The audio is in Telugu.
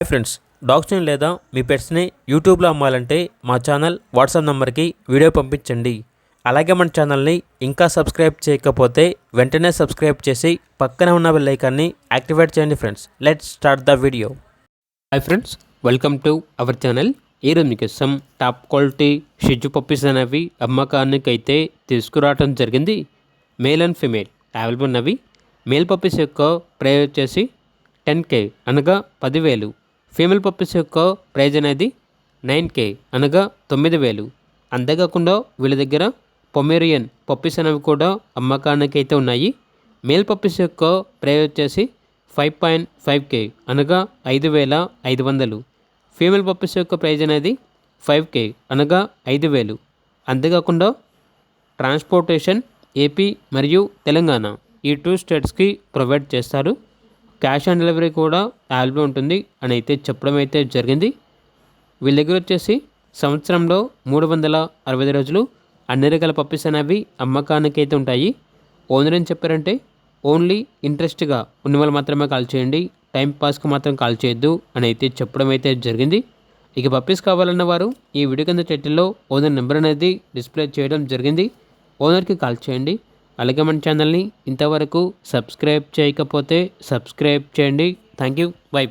హాయ్ ఫ్రెండ్స్, డాగ్స్ని లేదా మీ పెట్స్ని యూట్యూబ్లో అమ్మాలంటే మా ఛానల్ వాట్సాప్ నెంబర్కి వీడియో పంపించండి. అలాగే మన ఛానల్ని ఇంకా సబ్స్క్రైబ్ చేయకపోతే వెంటనే సబ్స్క్రైబ్ చేసి పక్కనే ఉన్న బెల్ ఐకాన్ని యాక్టివేట్ చేయండి. Friends, let's start the video. Hi friends, welcome to our channel. ఈరోజు మీకోసం టాప్ క్వాలిటీ షిజు పప్పీస్ అనేవి అమ్మకానికి అయితే తీసుకురావడం జరిగింది. మేల్ అండ్ ఫిమేల్ అవైలబుల్ ఉన్నవి. మేల్ పప్పీస్ యొక్క ప్రైస్ వచ్చేసి 10K అనగా 10,000. ఫీమేల్ పప్పీస్ యొక్క ప్రైజ్ అనేది 9K అనగా 9,000. అంతేకాకుండా వీళ్ళ దగ్గర పొమేరియన్ పప్పీస్ అనేవి కూడా అమ్మకానికి అయితే ఉన్నాయి. మేల్ పప్పీస్ యొక్క ప్రైజ్ వచ్చేసి 5.5K అనగా 5,500. ఫీమేల్ పప్పీస్ యొక్క ప్రైజ్ అనేది 5K అనగా 5,000. అంతేకాకుండా ట్రాన్స్పోర్టేషన్ ఏపీ మరియు తెలంగాణ ఈ 2 స్టేట్స్కి ప్రొవైడ్ చేస్తారు. క్యాష్ ఆన్ డెలివరీ కూడా అవైలబుల్ ఉంటుంది అని అయితే చెప్పడం అయితే జరిగింది. వీళ్ళ దగ్గర వచ్చేసి సంవత్సరంలో 365 రోజులు అన్ని రకాల పప్పీస్ అనేవి అమ్మకానికి అయితే ఉంటాయి. ఓనర్ ఏం చెప్పారంటే ఓన్లీ ఇంట్రెస్ట్గా ఉన్న వాళ్ళు మాత్రమే కాల్ చేయండి, టైం పాస్కి మాత్రం కాల్ చేయొద్దు అని అయితే చెప్పడం అయితే జరిగింది. ఇక పప్పీస్ కావాలన్న వారు ఈ వీడియో కింద టైటిల్లో ఓనర్ నెంబర్ అనేది డిస్ప్లే చేయడం జరిగింది. ఓనర్కి కాల్ చేయండి. అలాగే మన ఛానల్ని ఇంతవరకు సబ్స్క్రైబ్ చేయకపోతే సబ్స్క్రైబ్ చేయండి. Thank you. బై.